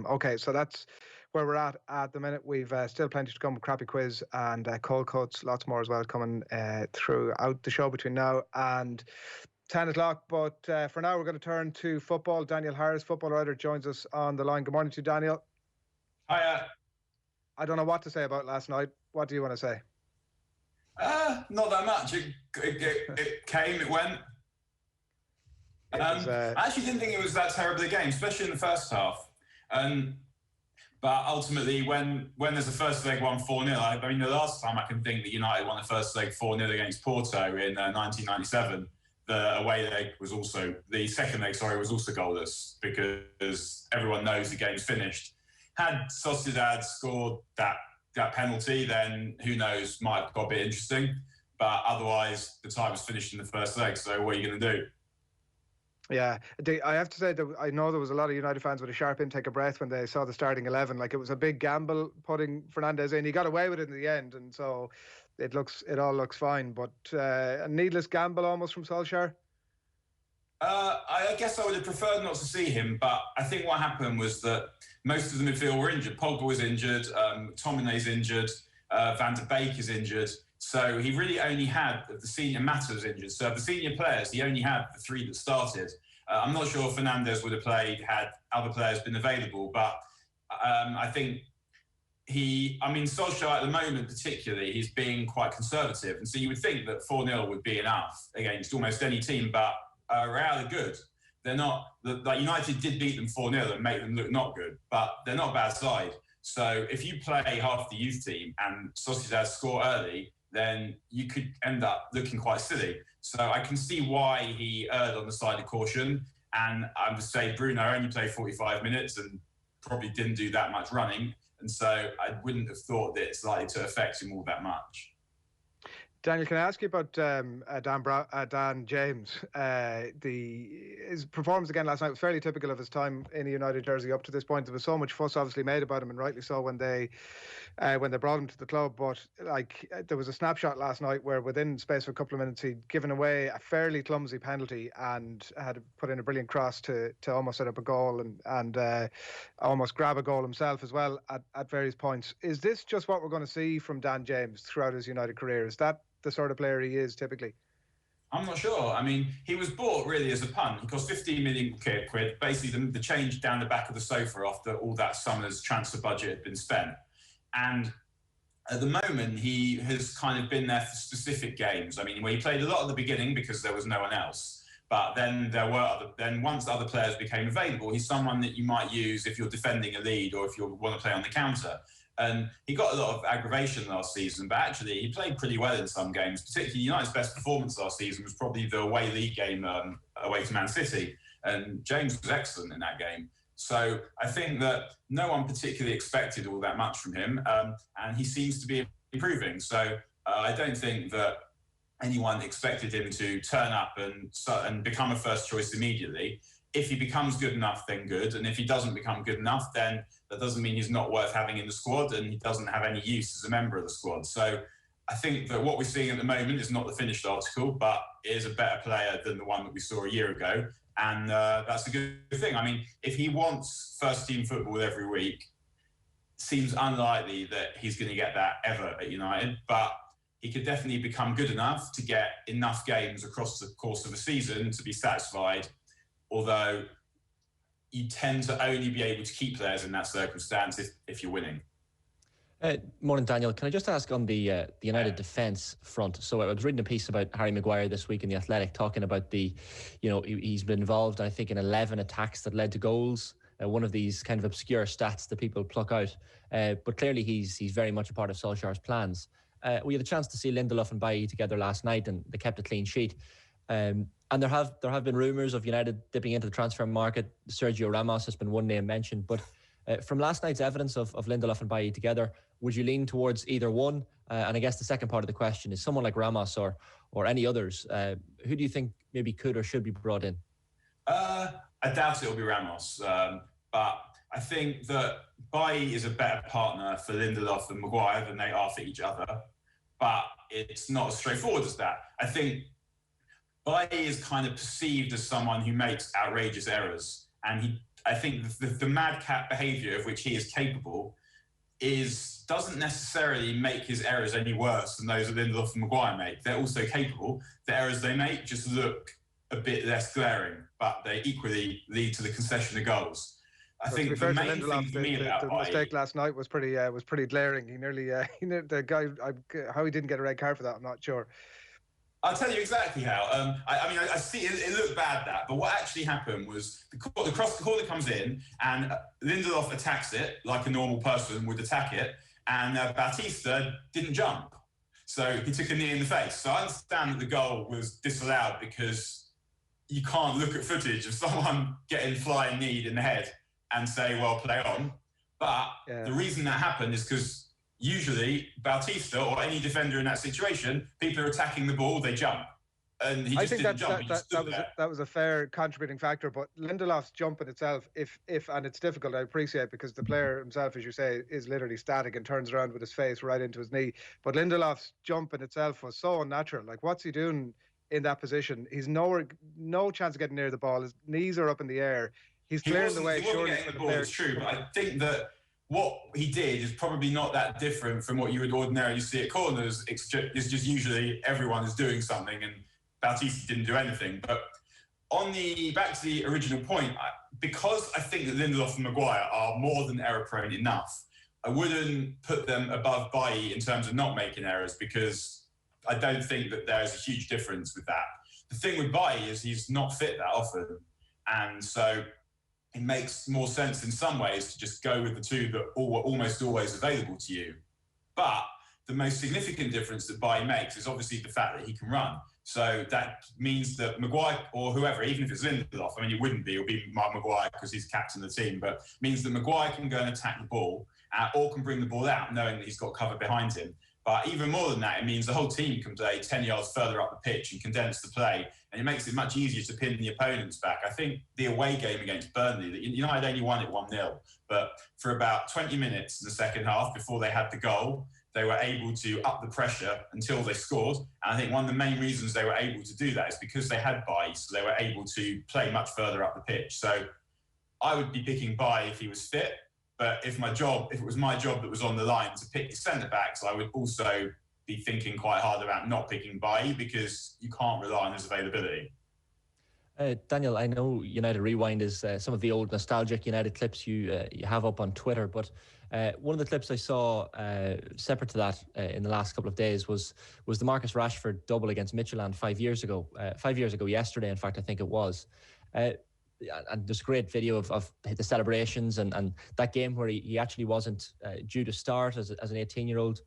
Okay, so that's where we're at the minute. We've still plenty to come with Crappy Quiz and cold cuts, lots more as well coming throughout the show between now and 10 o'clock. But for now, we're going to turn to football. Daniel Harris, football writer, joins us on the line. Good morning to you, Daniel. Hiya. I don't know what to say about last night. What do you want to say? Not that much. It came, it went. I actually didn't think it was that terrible a game, especially in the first half. But ultimately, when there's a first leg won 4-0, I mean, the last time I can think that United won the first leg 4-0 against Porto in 1997, the away leg was also, the second leg, was also goalless, because everyone knows the game's finished. Had Sociedad scored that penalty, then who knows, might have got a bit interesting. But otherwise, the tie was finished in the first leg, so what are you going to do? Yeah, I have to say that I know there was a lot of United fans with a sharp intake of breath when they saw the starting 11. Like, it was a big gamble putting Fernandes in. He got away with it in the end, and so it all looks fine. But a needless gamble almost from Solskjaer. I guess I would have preferred not to see him, but I think what happened was that most of the midfield were injured. Pogba was injured, Tomine's injured, Van de Beek is injured. So he really only had the senior Mata's injured. So the senior players, he only had the three that started. I'm not sure if Fernandes would have played had other players been available, but I think Solskjaer at the moment particularly, he's being quite conservative. And so you would think that 4-0 would be enough against almost any team, but Real are good. They're not, like United did beat them 4-0 and make them look not good, but they're not a bad side. So if you play half the youth team and Sociedad score early, then you could end up looking quite silly. So I can see why he erred on the side of caution. And I would say Bruno only played 45 minutes and probably didn't do that much running. And so I wouldn't have thought that it's likely to affect him all that much. Daniel, can I ask you about Dan James? His performance again last night was fairly typical of his time in a United jersey up to this point. There was so much fuss obviously made about him, and rightly so, when they brought him to the club. But there was a snapshot last night where within space of a couple of minutes he'd given away a fairly clumsy penalty and had put in a brilliant cross to almost set up a goal and almost grab a goal himself as well at various points. Is this just what we're going to see from Dan James throughout his United career? Is that the sort of player he is typically? I'm not sure. I mean, he was bought really as a punt. He cost 15 million quid, basically the change down the back of the sofa after all that summer's transfer budget had been spent. And at the moment, he has kind of been there for specific games. I mean, he played a lot at the beginning because there was no one else. But then once other players became available, he's someone that you might use if you're defending a lead or if you want to play on the counter. And he got a lot of aggravation last season, but actually he played pretty well in some games. Particularly United's best performance last season was probably the away league game away to Man City. And James was excellent in that game. So I think that no one particularly expected all that much from him. And he seems to be improving. So I don't think that anyone expected him to turn up and become a first choice immediately. If he becomes good enough, then good. And if he doesn't become good enough, then that doesn't mean he's not worth having in the squad and he doesn't have any use as a member of the squad. So I think that what we're seeing at the moment is not the finished article, but is a better player than the one that we saw a year ago. And that's a good thing. I mean, if he wants first-team football every week, seems unlikely that he's going to get that ever at United. But he could definitely become good enough to get enough games across the course of a season to be satisfied, although you tend to only be able to keep players in that circumstance if you're winning. Morning, Daniel. Can I just ask on the United defence front? So I was reading a piece about Harry Maguire this week in The Athletic, talking about he's been involved, I think, in 11 attacks that led to goals. One of these kind of obscure stats that people pluck out. But clearly he's very much a part of Solskjaer's plans. We had a chance to see Lindelof and Bailly together last night, and they kept a clean sheet. And there have been rumours of United dipping into the transfer market. Sergio Ramos has been one name mentioned, but from last night's evidence of Lindelof and Bailly together, would you lean towards either one? And I guess the second part of the question is someone like Ramos or any others. Who do you think maybe could or should be brought in? I doubt it'll be Ramos, but I think that Bailly is a better partner for Lindelof and Maguire than they are for each other. But it's not as straightforward as that. I think Bailly is kind of perceived as someone who makes outrageous errors, and I think the madcap behaviour of which he is capable doesn't necessarily make his errors any worse than those that Lindelof and Maguire make. They're also capable. The errors they make just look a bit less glaring, but they equally lead to the concession of goals. I think the main thing for me about the mistake last night was pretty glaring. He nearly the guy how he didn't get a red card for that, I'm not sure. I'll tell you exactly how. I see it looked bad, that, but what actually happened was the corner comes in and Lindelof attacks it like a normal person would attack it, and Bautista didn't jump, so he took a knee in the face. So I understand that the goal was disallowed because you can't look at footage of someone getting flying kneed in the head and say, well, play on. But the reason that happened is because usually Bautista or any defender in that situation, people are attacking the ball, they jump. And he just didn't jump. That was a fair contributing factor. But Lindelof's jump in itself, if and it's difficult, I appreciate, because the player himself, as you say, is literally static and turns around with his face right into his knee. But Lindelof's jump in itself was so unnatural. Like, what's he doing in that position? He's no chance of getting near the ball. His knees are up in the air. He's clearing the way. He wasn't getting the ball, it's true, but I think that what he did is probably not that different from what you would ordinarily see at corners. It's just usually everyone is doing something, and Bautista didn't do anything. But back to the original point, because I think that Lindelof and Maguire are more than error-prone enough, I wouldn't put them above Bailly in terms of not making errors, because I don't think that there's a huge difference with that. The thing with Bailly is he's not fit that often, and so it makes more sense in some ways to just go with the two that are almost always available to you. But the most significant difference that Bailly makes is obviously the fact that he can run. So that means that Maguire, or whoever, even if it's Lindelof, I mean, it wouldn't be, it would be Mark Maguire because he's captain of the team, but means that Maguire can go and attack the ball or can bring the ball out knowing that he's got cover behind him. But even more than that, it means the whole team can play 10 yards further up the pitch and condense the play, and it makes it much easier to pin the opponents back. I think the away game against Burnley, United only won it 1-0, but for about 20 minutes in the second half before they had the goal, they were able to up the pressure until they scored. And I think one of the main reasons they were able to do that is because they had Bailly, so they were able to play much further up the pitch. So I would be picking Bailly if he was fit. But if it was my job that was on the line to pick the centre-backs, I would also be thinking quite hard about not picking Bailly, because you can't rely on his availability. Daniel, I know United Rewind is some of the old nostalgic United clips you have up on Twitter, but one of the clips I saw separate to that in the last couple of days was the Marcus Rashford double against Midtjylland 5 years ago. 5 years ago yesterday, in fact, I think it was. And there's a great video of the celebrations and that game where he actually wasn't due to start as an 18-year-old.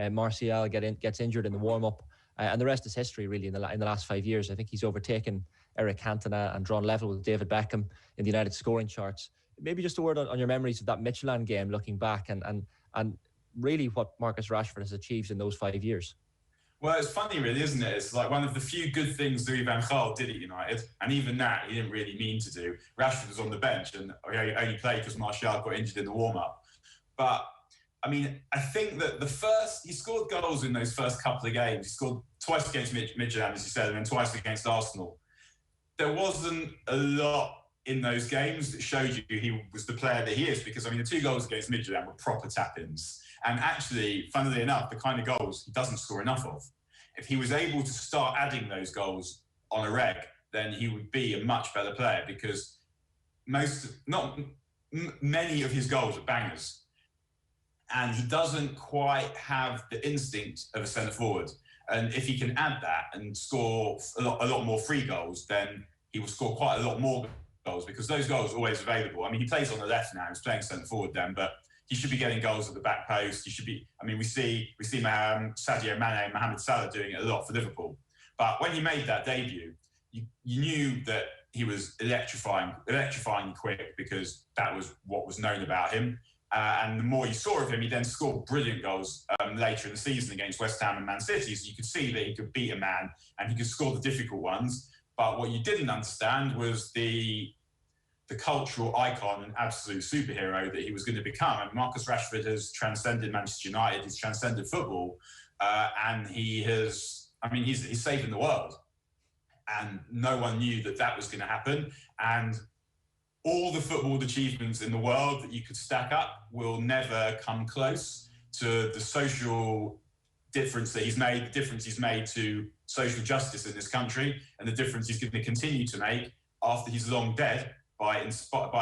Martial gets injured in the warm-up, and the rest is history, really, in the last 5 years. I think he's overtaken Eric Cantona and drawn level with David Beckham in the United scoring charts. Maybe just a word on your memories of that Midtjylland game, looking back, and really what Marcus Rashford has achieved in those 5 years. Well, it's funny, really, isn't it? It's like one of the few good things Louis van Gaal did at United, and even that he didn't really mean to do. Rashford was on the bench, and he only played because Martial got injured in the warm-up. But, I mean, I think that he scored goals in those first couple of games. He scored twice against Midtjylland, as you said, and then twice against Arsenal. There wasn't a lot in those games that showed you he was the player that he is, because, I mean, the 2 goals against Midtjylland were proper tap-ins. And actually, funnily enough, the kind of goals he doesn't score enough of. If he was able to start adding those goals on a reg, then he would be a much better player, because many of his goals are bangers. And he doesn't quite have the instinct of a centre-forward. And if he can add that and score a lot more free goals, then he will score quite a lot more goals, because those goals are always available. I mean, he plays on the left now. He's playing centre-forward then, but he should be getting goals at the back post. He should be. I mean, we see Sadio Mane and Mohamed Salah doing it a lot for Liverpool. But when he made that debut, you knew that he was electrifying quick, because that was what was known about him. And the more you saw of him, he then scored brilliant goals later in the season against West Ham and Man City. So you could see that he could beat a man and he could score the difficult ones. But what you didn't understand was the cultural icon and absolute superhero that he was going to become. And Marcus Rashford has transcended Manchester United, he's transcended football, and he's saving the world. And no one knew that was going to happen. And all the football achievements in the world that you could stack up will never come close to the social difference that he's made, the difference he's made to social justice in this country, and the difference he's going to continue to make after he's long dead by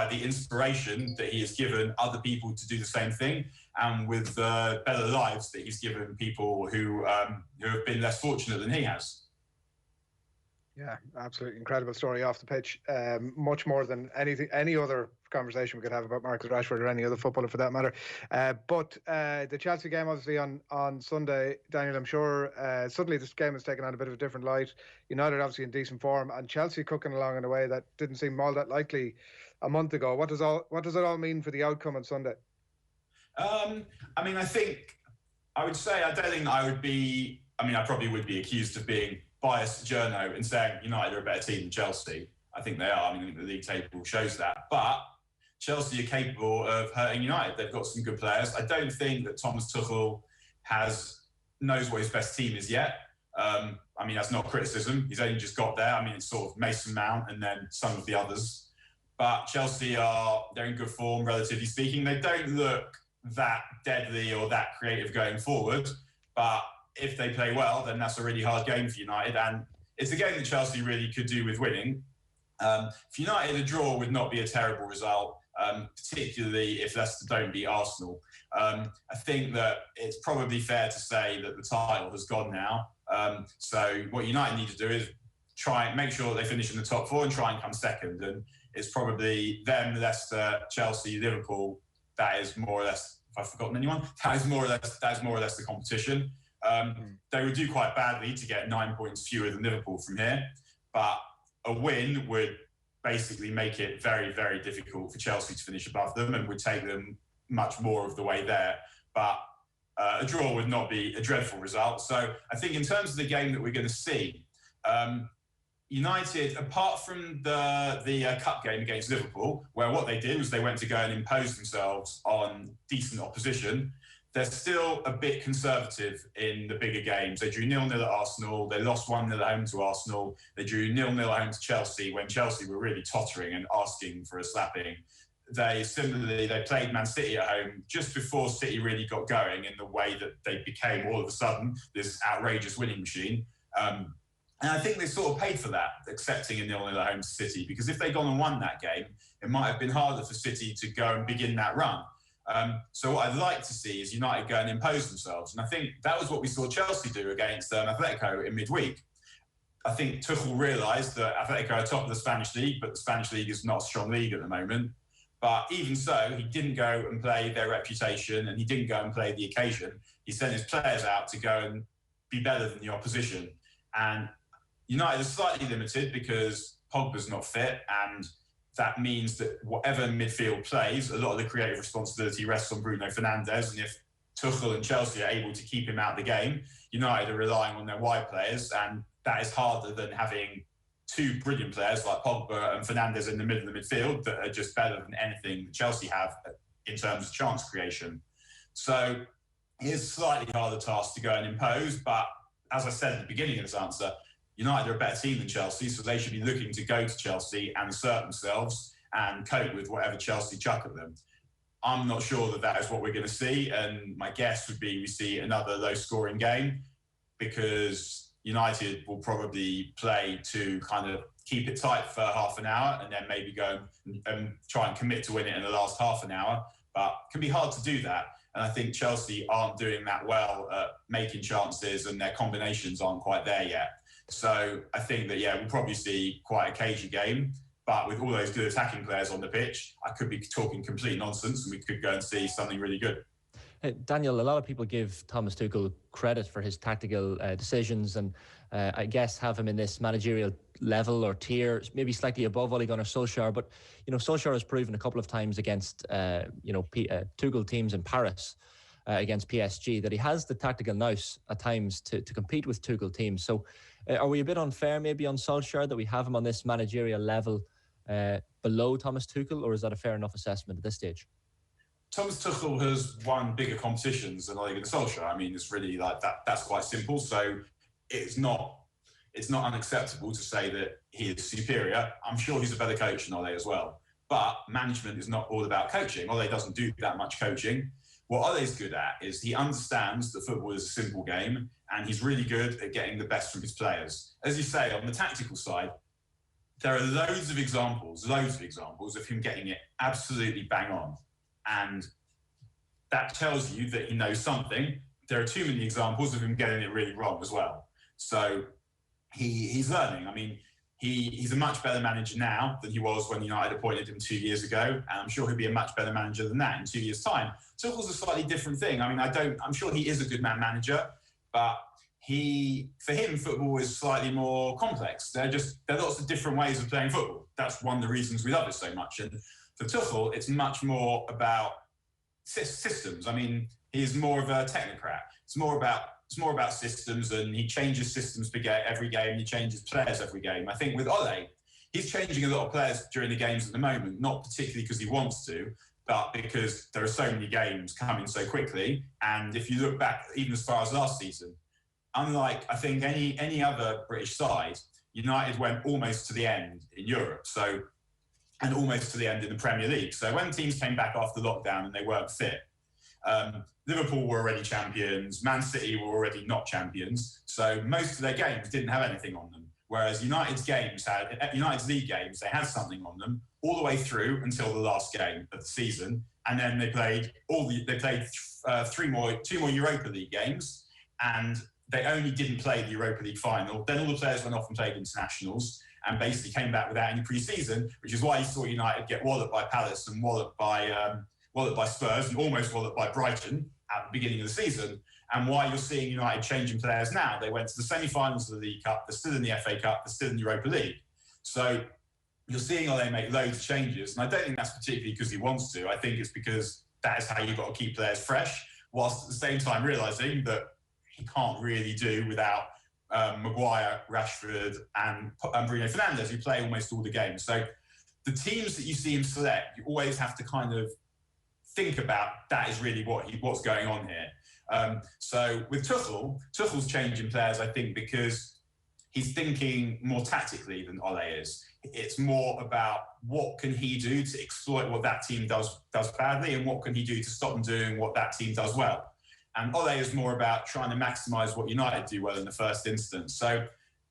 the inspiration that he has given other people to do the same thing, and with the better lives that he's given people who have been less fortunate than he has. Yeah, absolutely incredible story off the pitch. Much more than any other conversation we could have about Marcus Rashford or any other footballer for that matter. But the Chelsea game, obviously on Sunday, Daniel, I'm sure suddenly this game has taken on a bit of a different light. United obviously in decent form, and Chelsea cooking along in a way that didn't seem all that likely a month ago. What does it all mean for the outcome on Sunday? I mean, I would say I don't think I would be. I mean, I probably would be accused of being biased journo in saying United are a better team than Chelsea. I think they are. I mean, the league table shows that. But Chelsea are capable of hurting United. They've got some good players. I don't think that Thomas Tuchel knows what his best team is yet. I mean, that's not criticism. He's only just got there. I mean, it's sort of Mason Mount and then some of the others. But Chelsea they're in good form, relatively speaking. They don't look that deadly or that creative going forward. But if they play well, then that's a really hard game for United. And it's a game that Chelsea really could do with winning. For United, a draw would not be a terrible result, particularly if Leicester don't beat Arsenal. I think that it's probably fair to say that the title has gone now. So what United need to do is try and make sure that they finish in the top four and try and come second. And it's probably them, Leicester, Chelsea, Liverpool. That is more or less, if I've forgotten anyone, that is more or less the competition. They would do quite badly to get 9 points fewer than Liverpool from here, but a win would basically make it very, very difficult for Chelsea to finish above them and would take them much more of the way there. But a draw would not be a dreadful result. So I think in terms of the game that we're going to see, United, apart from the cup game against Liverpool, where what they did was they went to go and impose themselves on decent opposition, they're still a bit conservative in the bigger games. They drew 0-0 at Arsenal. They lost 1-0 at home to Arsenal. They drew 0-0 at home to Chelsea when Chelsea were really tottering and asking for a slapping. They played Man City at home just before City really got going in the way that they became all of a sudden this outrageous winning machine. And I think they sort of paid for that, accepting a 0-0 at home to City, because if they'd gone and won that game, it might have been harder for City to go and begin that run. So what I'd like to see is United go and impose themselves. And I think that was what we saw Chelsea do against Atletico in midweek. I think Tuchel realised that Atletico are top of the Spanish league, but the Spanish league is not a strong league at the moment. But even so, he didn't go and play their reputation, and he didn't go and play the occasion. He sent his players out to go and be better than the opposition. And United are slightly limited because Pogba's not fit, and that means that whatever midfield plays, a lot of the creative responsibility rests on Bruno Fernandes. And if Tuchel and Chelsea are able to keep him out of the game, United are relying on their wide players, and that is harder than having two brilliant players like Pogba and Fernandes in the middle of the midfield that are just better than anything that Chelsea have in terms of chance creation. So it is a slightly harder task to go and impose, but as I said at the beginning of this answer, United are a better team than Chelsea, so they should be looking to go to Chelsea and assert themselves and cope with whatever Chelsea chuck at them. I'm not sure that is what we're going to see, and my guess would be we see another low-scoring game because United will probably play to kind of keep it tight for half an hour and then maybe go and try and commit to win it in the last half an hour, but it can be hard to do that. And I think Chelsea aren't doing that well at making chances, and their combinations aren't quite there yet. So I think that, we'll probably see quite a cagey game, but with all those good attacking players on the pitch, I could be talking complete nonsense and we could go and see something really good. Daniel, a lot of people give Thomas Tuchel credit for his tactical decisions, and I guess have him in this managerial level or tier, maybe slightly above Ole Gunnar Solskjaer. But, Solskjaer has proven a couple of times against, Tuchel teams in Paris, against PSG, that he has the tactical nous at times to compete with Tuchel teams. So are we a bit unfair maybe on Solskjaer that we have him on this managerial level below Thomas Tuchel, or is that a fair enough assessment at this stage? Thomas Tuchel has won bigger competitions than Ole Gunnar Solskjaer. I mean, it's really like that. That's quite simple. So it's not unacceptable to say that he is superior. I'm sure he's a better coach than Ole as well. But management is not all about coaching. Ole doesn't do that much coaching. What Ole's good at is he understands that football is a simple game, and he's really good at getting the best from his players. As you say, on the tactical side, there are loads of examples of him getting it absolutely bang on. And that tells you that he knows something. There are too many examples of him getting it really wrong as well. So he's learning. I mean, he's a much better manager now than he was when United appointed him 2 years ago. And I'm sure he'll be a much better manager than that in 2 years' time. Tuchel's a slightly different thing. I mean, I'm sure he is a good man manager, but for him, football is slightly more complex. There are lots of different ways of playing football. That's one of the reasons we love it so much. And for Tuchel, it's much more about systems. I mean, he's more of a technocrat. It's more about systems, and he changes systems every game. He changes players every game. I think with Ole, he's changing a lot of players during the games at the moment, not particularly because he wants to, but because there are so many games coming so quickly. And if you look back, even as far as last season, unlike, I think, any other British side, United went almost to the end in Europe, and almost to the end in the Premier League. So when teams came back after lockdown and they weren't fit, Liverpool were already champions, Man City were already not champions, so most of their games didn't have anything on them. Whereas United's league games, they had something on them all the way through until the last game of the season, and then they played two more Europa League games, and they only didn't play the Europa League final. Then all the players went off and played internationals and basically came back without any pre-season, which is why you saw United get walloped by Palace and walloped by Spurs and almost walloped by Brighton at the beginning of the season, and why you're seeing United changing players now. They went to the semi-finals of the League Cup, they're still in the FA Cup, they're still in the Europa League. So you're seeing Ole make loads of changes, and I don't think that's particularly because he wants to. I think it's because that is how you've got to keep players fresh, whilst at the same time realising that he can't really do without Maguire, Rashford and Bruno Fernandes, who play almost all the games. So the teams that you see him select, you always have to kind of think about that is really what's going on here. So with Tuchel's changing players, I think, because he's thinking more tactically than Ole is. It's more about what can he do to exploit what that team does badly, and what can he do to stop them doing what that team does well. And Ole is more about trying to maximise what United do well in the first instance. So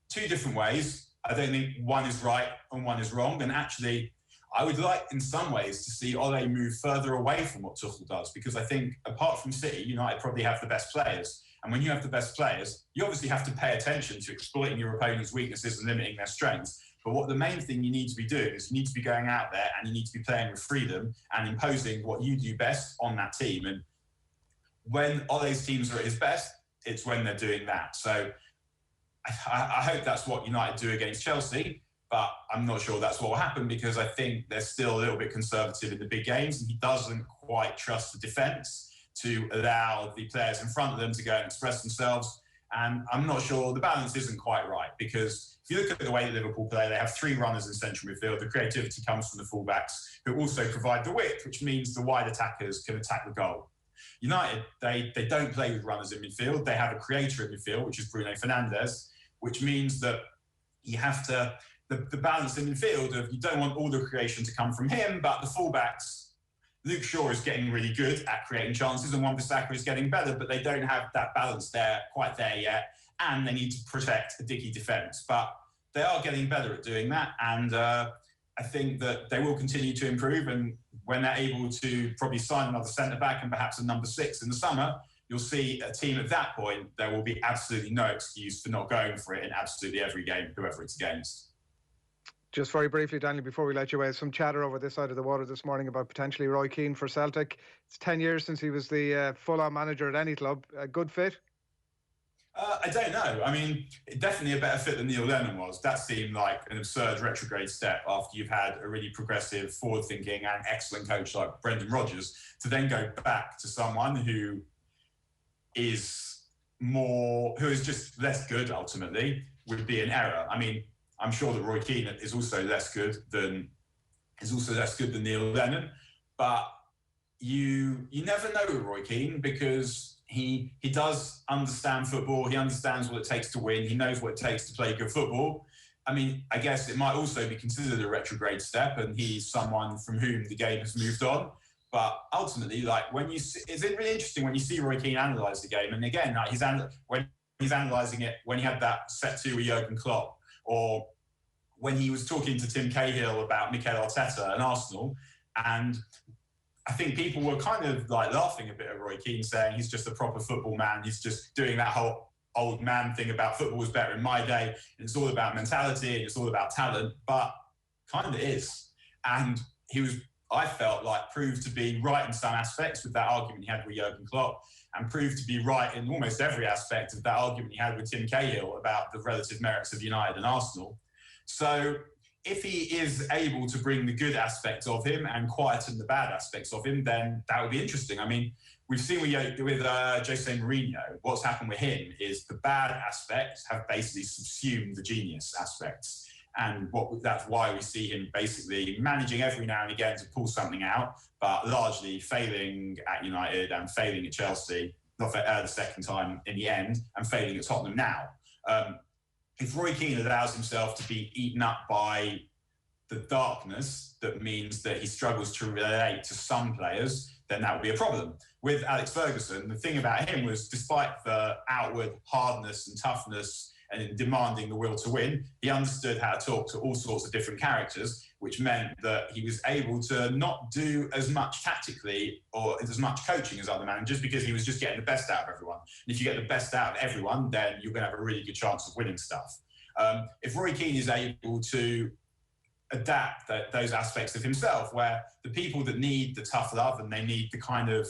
two different ways. I don't think one is right and one is wrong. And actually, I would like, in some ways, to see Ole move further away from what Tuchel does, because I think, apart from City, United probably have the best players. And when you have the best players, you obviously have to pay attention to exploiting your opponent's weaknesses and limiting their strengths. But what the main thing you need to be doing is you need to be going out there and you need to be playing with freedom and imposing what you do best on that team. And when Ole's teams are at his best, it's when they're doing that. So I hope that's what United do against Chelsea, but I'm not sure that's what will happen, because I think they're still a little bit conservative in the big games, and he doesn't quite trust the defence to allow the players in front of them to go and express themselves. And I'm not sure the balance isn't quite right, because if you look at the way that Liverpool play, they have three runners in central midfield. The creativity comes from the fullbacks, who also provide the width, which means the wide attackers can attack the goal. United, they don't play with runners in midfield. They have a creator in midfield, which is Bruno Fernandes, which means that you have to, the balance in midfield of, you don't want all the creation to come from him, but the fullbacks, Luke Shaw is getting really good at creating chances, and Wan-Bissaka is getting better, but they don't have that balance quite there yet, and they need to protect a dicky defence. But they are getting better at doing that, and I think that they will continue to improve, and when they're able to probably sign another centre-back and perhaps a number 6 in the summer, you'll see a team at that point, there will be absolutely no excuse for not going for it in absolutely every game, whoever it's against. Just very briefly, Daniel, before we let you away, some chatter over this side of the water this morning about potentially Roy Keane for Celtic. It's 10 years since he was the full-on manager at any club. A good fit? I don't know. I mean, definitely a better fit than Neil Lennon was. That seemed like an absurd retrograde step after you've had a really progressive, forward-thinking and excellent coach like Brendan Rodgers, to then go back to someone who is just less good, ultimately, would be an error. I mean, I'm sure that Roy Keane is also less good than Neil Lennon, but you never know with Roy Keane, because he does understand football. He understands what it takes to win. He knows what it takes to play good football. I mean, I guess it might also be considered a retrograde step, and he's someone from whom the game has moved on. But ultimately, like when you see, it's really interesting when you see Roy Keane analyse the game, and again, like when he's analysing it when he had that set two with Jurgen Klopp, or when he was talking to Tim Cahill about Mikel Arteta and Arsenal, and I think people were kind of like laughing a bit at Roy Keane, saying he's just a proper football man. He's just doing that whole old man thing about football was better in my day. And it's all about mentality and it's all about talent, but kind of is. And he was, I felt like, proved to be right in some aspects with that argument he had with Jurgen Klopp, and proved to be right in almost every aspect of that argument he had with Tim Cahill about the relative merits of United and Arsenal. So if he is able to bring the good aspects of him and quieten the bad aspects of him, then that would be interesting. I mean, we've seen with Jose Mourinho, what's happened with him is the bad aspects have basically subsumed the genius aspects. And that's why we see him basically managing every now and again to pull something out, but largely failing at United and failing at Chelsea, not for the second time in the end, and failing at Tottenham now. If Roy Keane allows himself to be eaten up by the darkness that means that he struggles to relate to some players, then that would be a problem. With Alex Ferguson, the thing about him was, despite the outward hardness and toughness and in demanding the will to win, he understood how to talk to all sorts of different characters, which meant that he was able to not do as much tactically or as much coaching as other managers, because he was just getting the best out of everyone. And if you get the best out of everyone, then you're going to have a really good chance of winning stuff. If Roy Keane is able to adapt those aspects of himself, where the people that need the tough love and they need the kind of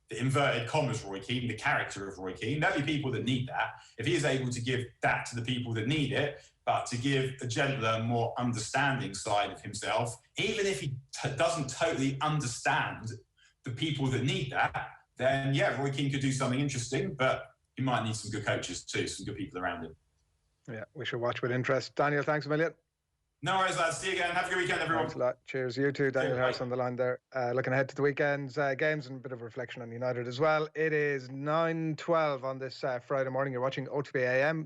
the inverted commas Roy Keane, the character of Roy Keane, there'll be people that need that. If he is able to give that to the people that need it, but to give a gentler, more understanding side of himself, even if he doesn't totally understand the people that need that, then yeah, Roy Keane could do something interesting, but he might need some good coaches too, some good people around him. Yeah, we should watch with interest. Daniel, thanks a million. No worries, lads. See you again. Have a good weekend, everyone. Thanks a lot. Cheers. You too. Daniel Harris on the line there. Looking ahead to the weekend's games and a bit of reflection on United as well. It is 9:12 on this Friday morning. You're watching OTB AM.